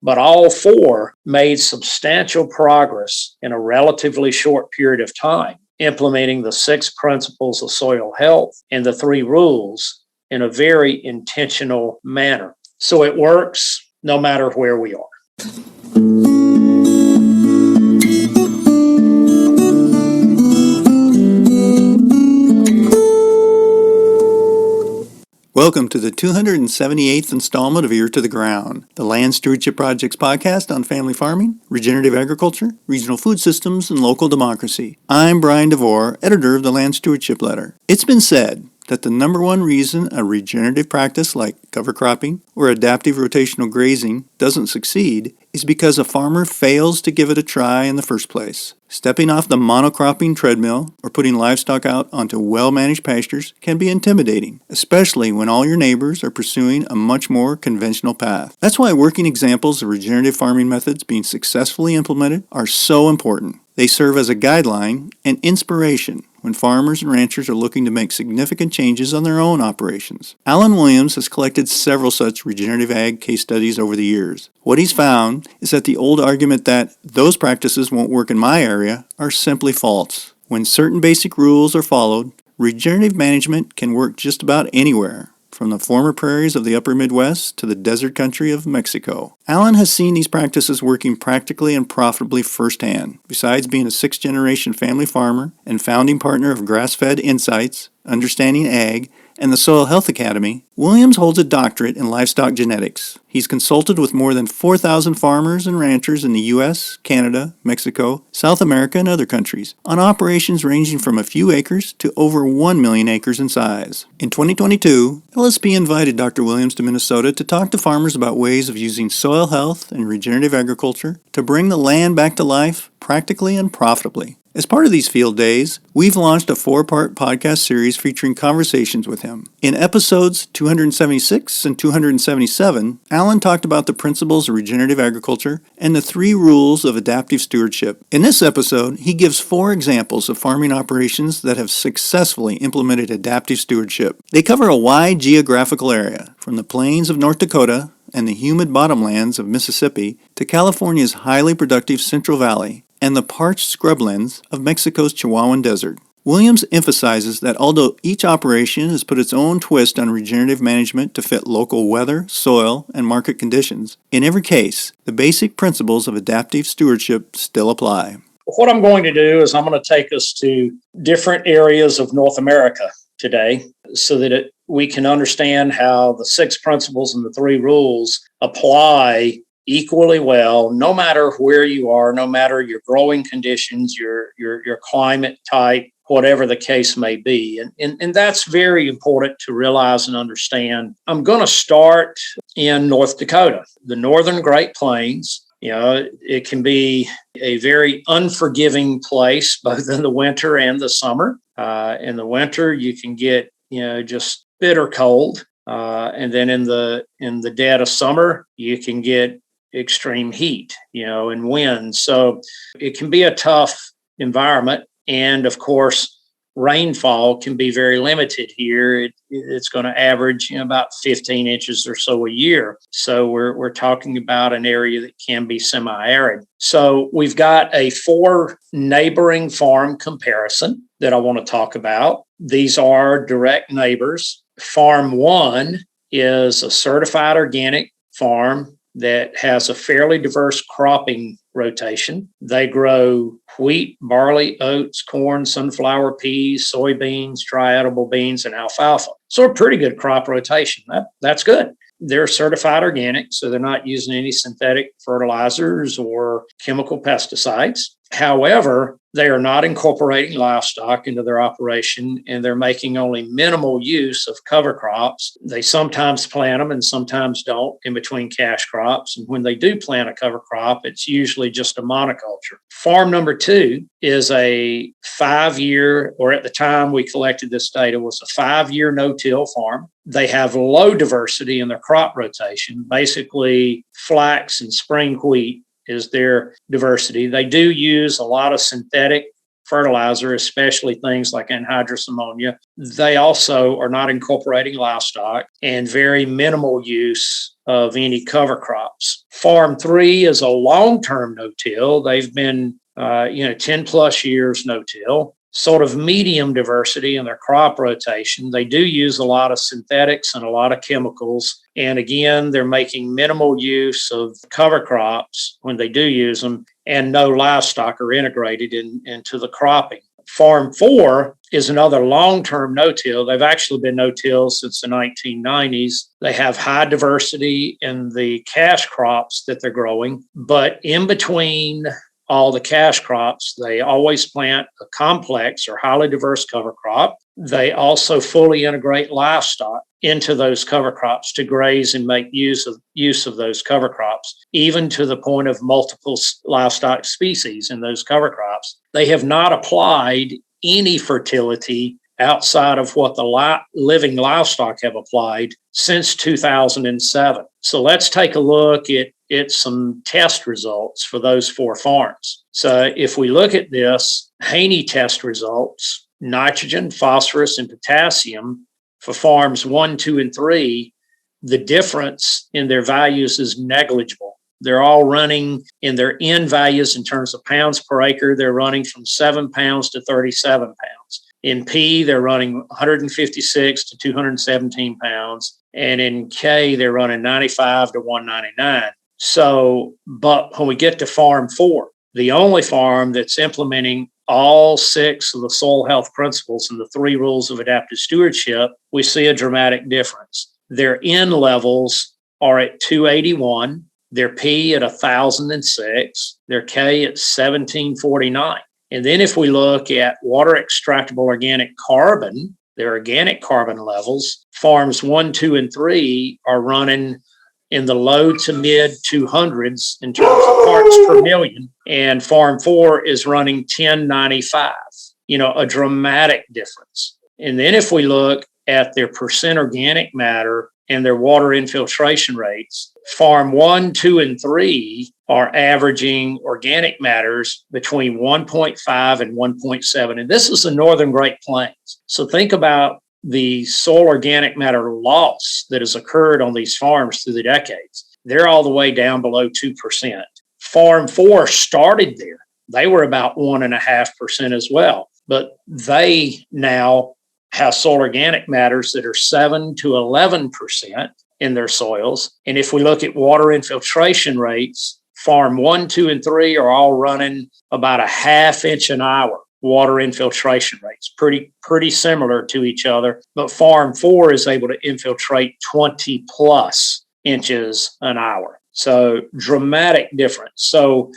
but all four made substantial progress in a relatively short period of time, implementing the 6 principles of soil health and the 3 rules in a very intentional manner. So it works no matter where we are. Welcome to the 278th installment of Ear to the Ground, the Land Stewardship Project's podcast on family farming, regenerative agriculture, regional food systems, and local democracy. I'm Brian DeVore, editor of the Land Stewardship Letter. It's been said that the number one reason a regenerative practice like cover cropping or adaptive rotational grazing doesn't succeed is because a farmer fails to give it a try in the first place. Stepping off the monocropping treadmill or putting livestock out onto well-managed pastures can be intimidating, especially when all your neighbors are pursuing a much more conventional path. That's why working examples of regenerative farming methods being successfully implemented are so important. They serve as a guideline and inspiration when farmers and ranchers are looking to make significant changes on their own operations. Alan Williams has collected several such regenerative ag case studies over the years. What he's found is that the old argument that those practices won't work in my area are simply false. When certain basic rules are followed, regenerative management can work just about anywhere, from the former prairies of the upper Midwest to the desert country of Mexico. Alan has seen these practices working practically and profitably firsthand. Besides being a 6th-generation family farmer and founding partner of Grass-Fed Insights, Understanding Ag, and the Soil Health Academy, Williams holds a doctorate in livestock genetics. He's consulted with more than 4,000 farmers and ranchers in the U.S., Canada, Mexico, South America, and other countries on operations ranging from a few acres to over 1 million acres in size. In 2022, LSP invited Dr. Williams to Minnesota to talk to farmers about ways of using soil health and regenerative agriculture to bring the land back to life practically and profitably. As part of these field days, we've launched a 4-part podcast series featuring conversations with him. In episodes 276 and 277, Alan talked about the principles of regenerative agriculture and the 3 rules of adaptive stewardship. In this episode, he gives 4 examples of farming operations that have successfully implemented adaptive stewardship. They cover a wide geographical area, from the plains of North Dakota and the humid bottomlands of Mississippi to California's highly productive Central Valley and the parched scrublands of Mexico's Chihuahuan Desert. Williams emphasizes that although each operation has put its own twist on regenerative management to fit local weather, soil, and market conditions, in every case, the basic principles of adaptive stewardship still apply. What I'm going to do is I'm going to take us to different areas of North America today so that we can understand how the 6 principles and the 3 rules apply equally well, no matter where you are, no matter your growing conditions, your climate type, whatever the case may be. And that's very important to realize and understand. I'm going to start in North Dakota, the northern Great Plains. You know, it can be a very unforgiving place, both in the winter and the summer. In the winter, you can get, just bitter cold. And then in the dead of summer, you can get extreme heat, and wind. So it can be a tough environment. And of course, rainfall can be very limited here. It's going to average about 15 inches or so a year. So we're talking about an area that can be semi-arid. So we've got a 4 neighboring farm comparison that I want to talk about. These are direct neighbors. Farm 1 is a certified organic farm that has a fairly diverse cropping rotation. They grow wheat, barley, oats, corn, sunflower, peas, soybeans, dry edible beans, and alfalfa. So a pretty good crop rotation. That's good. They're certified organic, so they're not using any synthetic fertilizers or chemical pesticides. However, they are not incorporating livestock into their operation, and they're making only minimal use of cover crops. They sometimes plant them and sometimes don't in between cash crops. And when they do plant a cover crop, it's usually just a monoculture. Farm number 2 is a 5-year, or at the time we collected this data, was a 5-year no-till farm. They have low diversity in their crop rotation, basically flax and spring wheat is their diversity. They do use a lot of synthetic fertilizer, especially things like anhydrous ammonia. They also are not incorporating livestock and very minimal use of any cover crops. Farm 3 is a long-term no-till. They've been 10 plus years no-till, sort of medium diversity in their crop rotation. They do use a lot of synthetics and a lot of chemicals. And again, they're making minimal use of cover crops when they do use them, and no livestock are integrated into the cropping. Farm 4 is another long-term no-till. They've actually been no-till since the 1990s. They have high diversity in the cash crops that they're growing, but in between all the cash crops, they always plant a complex or highly diverse cover crop. They also fully integrate livestock into those cover crops to graze and make use of those cover crops, even to the point of multiple livestock species in those cover crops. They have not applied any fertility outside of what the living livestock have applied since 2007. So let's take a look at some test results for those 4 farms. So if we look at this, Haney test results, nitrogen, phosphorus, and potassium for farms 1, 2, and 3, the difference in their values is negligible. They're all running in their N values in terms of pounds per acre. They're running from 7 pounds to 37 pounds. In P, they're running 156 to 217 pounds. And in K, they're running 95 to 199. So, but when we get to Farm 4, the only farm that's implementing all 6 of the soil health principles and the 3 rules of adaptive stewardship, we see a dramatic difference. Their N levels are at 281, their P at 1,006, their K at 1,749. And then if we look at water extractable organic carbon, their organic carbon levels, farms 1, 2, and 3 are running in the low to mid 200s in terms of parts per million. And farm 4 is running 1095, a dramatic difference. And then if we look at their percent organic matter and their water infiltration rates, farm 1, 2, and 3 are averaging organic matters between 1.5 and 1.7. And this is the Northern Great Plains. So think about the soil organic matter loss that has occurred on these farms through the decades. They're all the way down below 2%. Farm 4 started there. They were about 1.5% as well, but they now have soil organic matters that are 7 to 11% in their soils. And if we look at water infiltration rates, farm 1, 2, and 3 are all running about a ½ inch an hour water infiltration rates, pretty similar to each other. But farm 4 is able to infiltrate 20 plus inches an hour. So dramatic difference. So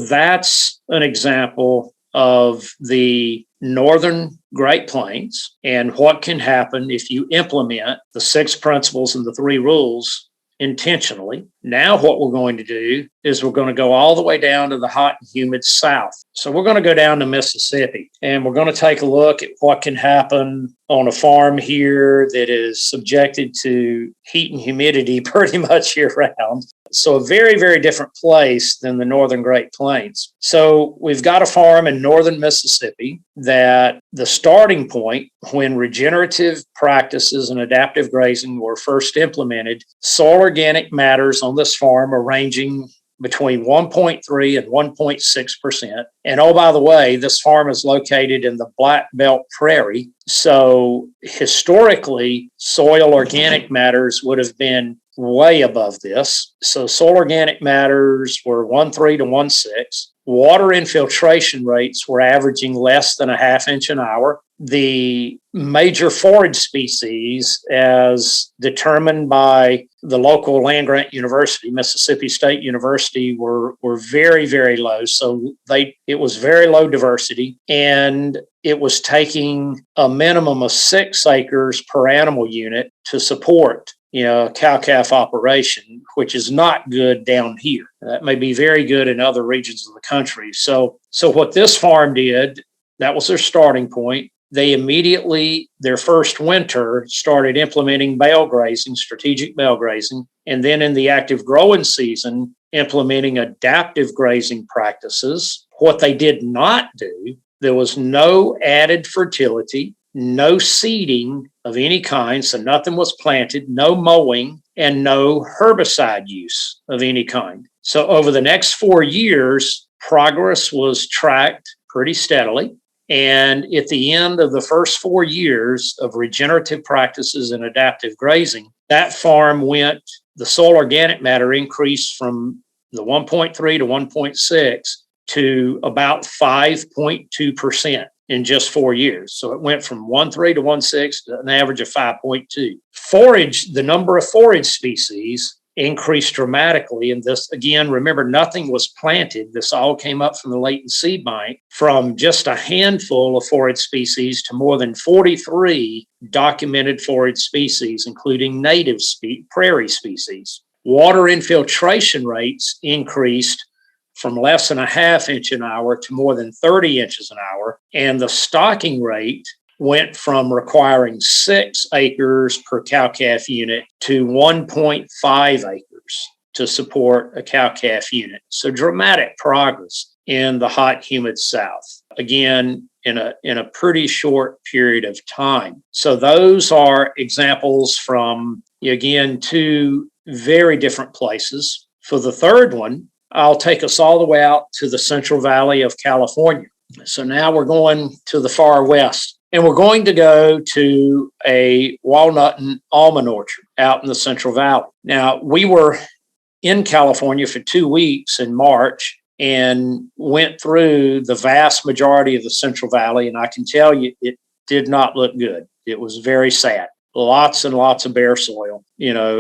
that's an example of the Northern Great Plains and what can happen if you implement the 6 principles and the 3 rules intentionally. Now what we're going to do is we're going to go all the way down to the hot and humid South. So we're going to go down to Mississippi, and we're going to take a look at what can happen on a farm here that is subjected to heat and humidity pretty much year round. So a very, very different place than the Northern Great Plains. So we've got a farm in northern Mississippi that the starting point when regenerative practices and adaptive grazing were first implemented, soil organic matters on this farm are ranging between 1.3 and 1.6%. And oh, by the way, this farm is located in the Black Belt Prairie. So historically, soil organic matters would have been way above this. So soil organic matters were 1.3 to 1.6. Water infiltration rates were averaging less than a ½ inch an hour. The major forage species, as determined by the local land-grant university, Mississippi State University, were very, very low. So it was very low diversity, and it was taking a minimum of 6 acres per animal unit to support a cow-calf operation, which is not good down here. That may be very good in other regions of the country. So what this farm did, that was their starting point. They immediately, their first winter, started implementing bale grazing, strategic bale grazing, and then in the active growing season, implementing adaptive grazing practices. What they did not do, there was no added fertility, no seeding of any kind, so nothing was planted, no mowing, and no herbicide use of any kind. So over the next 4 years, progress was tracked pretty steadily. And at the end of the first 4 years of regenerative practices and adaptive grazing, that farm the soil organic matter increased from the 1.3 to 1.6 to about 5.2% in just 4 years. So it went from 1.3 to 1.6 to an average of 5.2. Forage, the number of forage species increased dramatically. And this, again, remember, nothing was planted. This all came up from the latent seed bank, from just a handful of forage species to more than 43 documented forage species, including native prairie species. Water infiltration rates increased from less than a half inch an hour to more than 30 inches an hour. And the stocking rate went from requiring 6 acres per cow-calf unit to 1.5 acres to support a cow-calf unit. So dramatic progress in the hot, humid South, again, in a pretty short period of time. So those are examples from, again, 2 very different places. For the third one, I'll take us all the way out to the Central Valley of California. So now we're going to the far west. And we're going to go to a walnut and almond orchard out in the Central Valley. Now, we were in California for 2 weeks in March and went through the vast majority of the Central Valley. And I can tell you, it did not look good. It was very sad. Lots and lots of bare soil,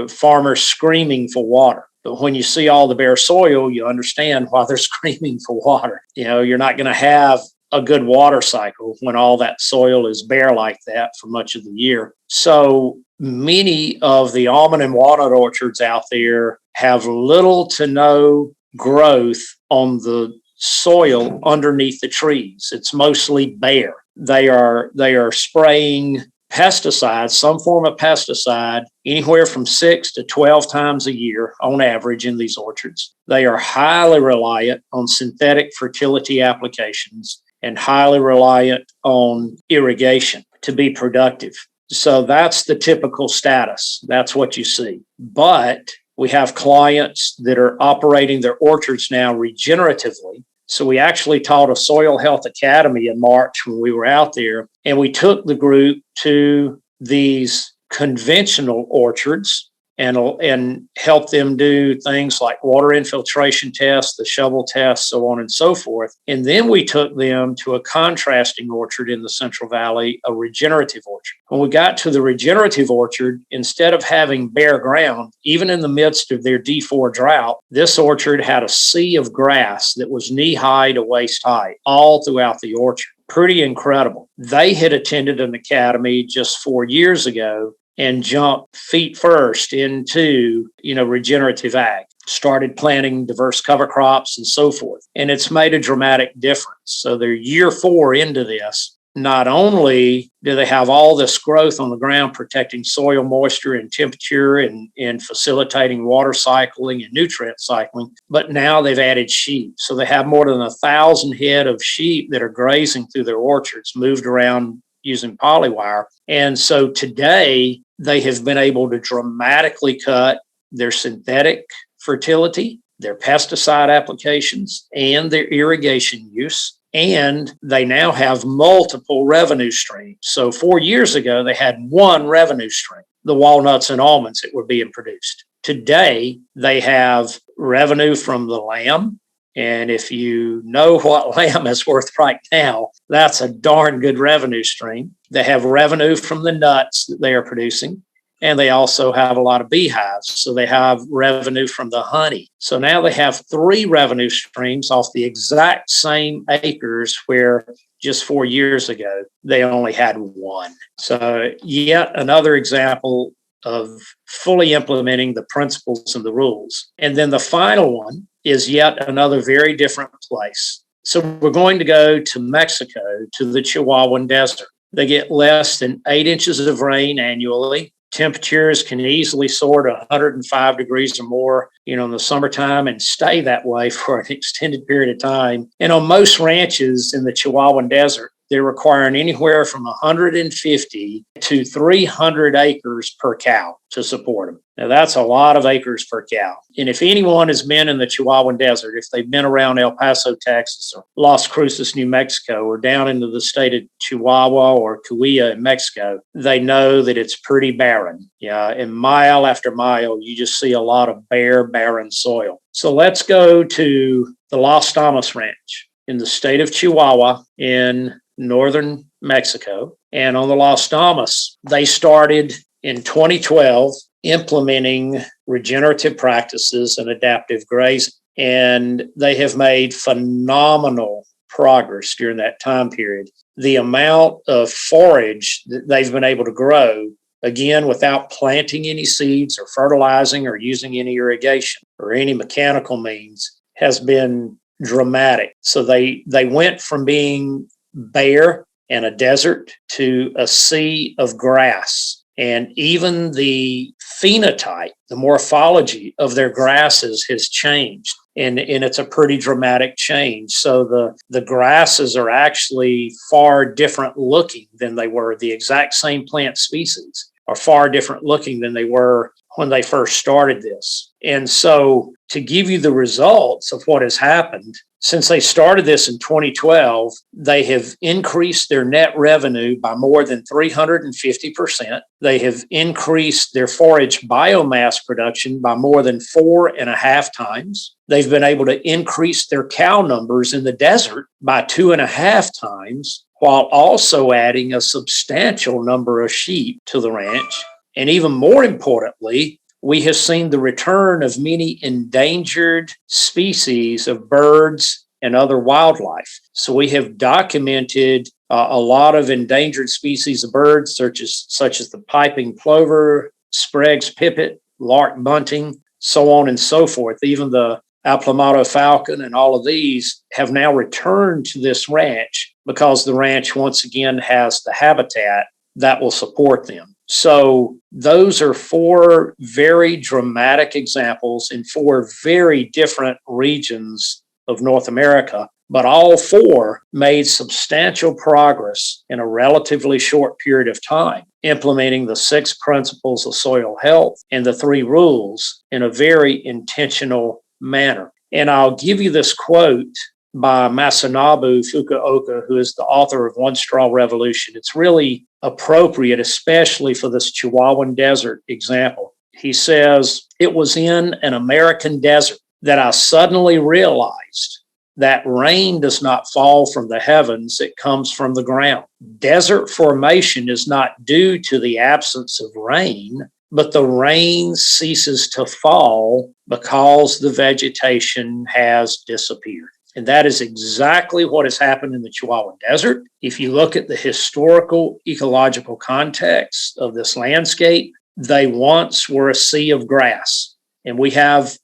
farmers screaming for water. But when you see all the bare soil, you understand why they're screaming for water. You're not going to have a good water cycle when all that soil is bare like that for much of the year. So many of the almond and walnut orchards out there have little to no growth on the soil underneath the trees. It's mostly bare. They are spraying pesticides, some form of pesticide, anywhere from 6 to 12 times a year on average in these orchards. They are highly reliant on synthetic fertility applications and highly reliant on irrigation to be productive. So that's the typical status. That's what you see. But we have clients that are operating their orchards now regeneratively. So we actually taught a Soil Health Academy in March when we were out there, and we took the group to these conventional orchards and helped them do things like water infiltration tests, the shovel tests, so on and so forth. And then we took them to a contrasting orchard in the Central Valley, a regenerative orchard. When we got to the regenerative orchard, instead of having bare ground, even in the midst of their D4 drought, this orchard had a sea of grass that was knee-high to waist-high all throughout the orchard. Pretty incredible. They had attended an academy just 4 years ago and jumped feet first into, regenerative ag, started planting diverse cover crops and so forth. And it's made a dramatic difference. So they're year 4 into this. Not only do they have all this growth on the ground, protecting soil moisture and temperature and facilitating water cycling and nutrient cycling, but now they've added sheep. So they have more than 1,000 head of sheep that are grazing through their orchards, moved around using polywire. And so today they have been able to dramatically cut their synthetic fertility, their pesticide applications, and their irrigation use. And they now have multiple revenue streams. So 4 years ago, they had one revenue stream, the walnuts and almonds that were being produced. Today, they have revenue from the lamb. And if you know what lamb is worth right now, that's a darn good revenue stream. They have revenue from the nuts that they are producing. And they also have a lot of beehives. So they have revenue from the honey. So now they have 3 revenue streams off the exact same acres where just 4 years ago, they only had 1. So yet another example of fully implementing the principles and the rules. And then the final one is yet another very different place. So we're going to go to Mexico, to the Chihuahuan Desert. They get less than 8 inches of rain annually. Temperatures can easily soar to 105 degrees or more, in the summertime and stay that way for an extended period of time. And on most ranches in the Chihuahuan Desert, they're requiring anywhere from 150 to 300 acres per cow to support them. Now, that's a lot of acres per cow. And if anyone has been in the Chihuahuan Desert, if they've been around El Paso, Texas, or Las Cruces, New Mexico, or down into the state of Chihuahua or Coahuila in Mexico, they know that it's pretty barren. Yeah, and mile after mile, you just see a lot of bare, barren soil. So let's go to the Las Tamas Ranch in the state of Chihuahua in northern Mexico. And on the Las Tamas, they started in 2012 implementing regenerative practices and adaptive grazing. And they have made phenomenal progress during that time period. The amount of forage that they've been able to grow, again, without planting any seeds or fertilizing or using any irrigation or any mechanical means, has been dramatic. So they went from being bare and a desert to a sea of grass. And even the phenotype, the morphology of their grasses has changed. And it's a pretty dramatic change. So the grasses are actually far different looking than they were. The exact same plant species are far different looking than they were when they first started this. And so to give you the results of what has happened, since they started this in 2012, they have increased their net revenue by more than 350%. They have increased their forage biomass production by more than 4.5 times. They've been able to increase their cow numbers in the desert by 2.5 times, while also adding a substantial number of sheep to the ranch. And even more importantly, we have seen the return of many endangered species of birds and other wildlife. So we have documented a lot of endangered species of birds, such as the piping plover, Sprague's pipit, lark bunting, so on and so forth. Even the Aplomado falcon and all of these have now returned to this ranch because the ranch once again has the habitat that will support them. So those are 4 very dramatic examples in 4 very different regions of North America, but all 4 made substantial progress in a relatively short period of time, implementing the 6 principles of soil health and the 3 rules in a very intentional manner. And I'll give you this quote by Masanobu Fukuoka, who is the author of One Straw Revolution. It's really appropriate, especially for this Chihuahuan Desert example. He says, "It was in an American desert that I suddenly realized that rain does not fall from the heavens, it comes from the ground. Desert formation is not due to the absence of rain, but the rain ceases to fall because the vegetation has disappeared." And that is exactly what has happened in the Chihuahuan Desert. If you look at the historical ecological context of this landscape, they once were a sea of grass. And we have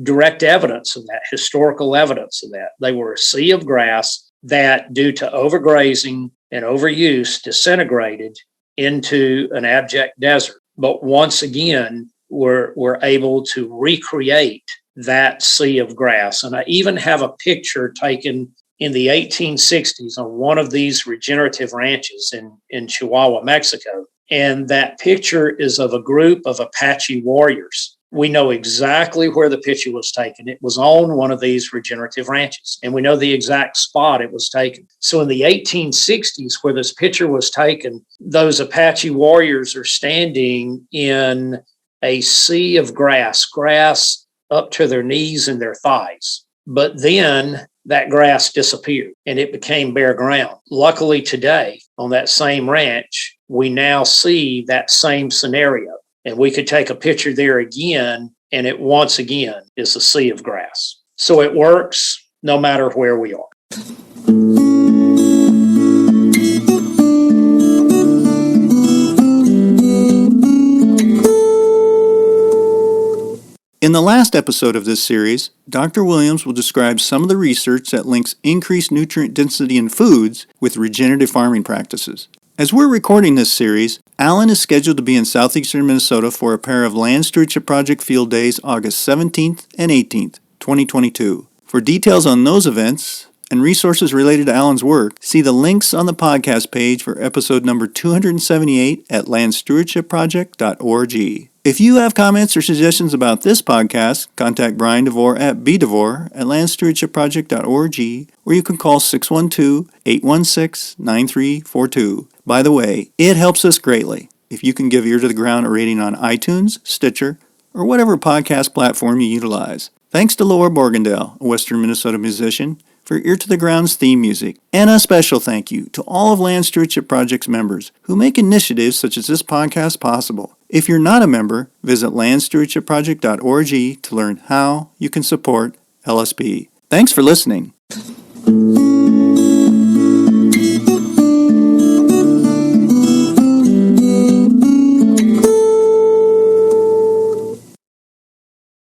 direct evidence of that, historical evidence of that. They were a sea of grass that, due to overgrazing and overuse, disintegrated into an abject desert. But once again, we're able to recreate that sea of grass. And I even have a picture taken in the 1860s on one of these regenerative ranches in Chihuahua, Mexico. And that picture is of a group of Apache warriors. We know exactly where the picture was taken. It was on one of these regenerative ranches, and we know the exact spot it was taken. So in the 1860s, where this picture was taken, those Apache warriors are standing in a sea of grass up to their knees and their thighs. But then that grass disappeared and it became bare ground. Luckily today, on that same ranch, we now see that same scenario. And we could take a picture there again, and it once again is a sea of grass. So it works no matter where we are. In the last episode of this series, Dr. Williams will describe some of the research that links increased nutrient density in foods with regenerative farming practices. As we're recording this series, Alan is scheduled to be in southeastern Minnesota for a pair of Land Stewardship Project Field Days August 17th and 18th, 2022. For details on those events and resources related to Alan's work, see the links on the podcast page for episode number 278 at landstewardshipproject.org. If you have comments or suggestions about this podcast, contact Brian DeVore at bdevore@landstewardshipproject.org, or you can call 612-816-9342. By the way, it helps us greatly if you can give Ear to the Ground a rating on iTunes, Stitcher, or whatever podcast platform you utilize. Thanks to Laura Borgendale, a Western Minnesota musician, for Ear to the Ground's theme music. And a special thank you to all of Land Stewardship Project's members who make initiatives such as this podcast possible. If you're not a member, visit landstewardshipproject.org to learn how you can support LSP. Thanks for listening.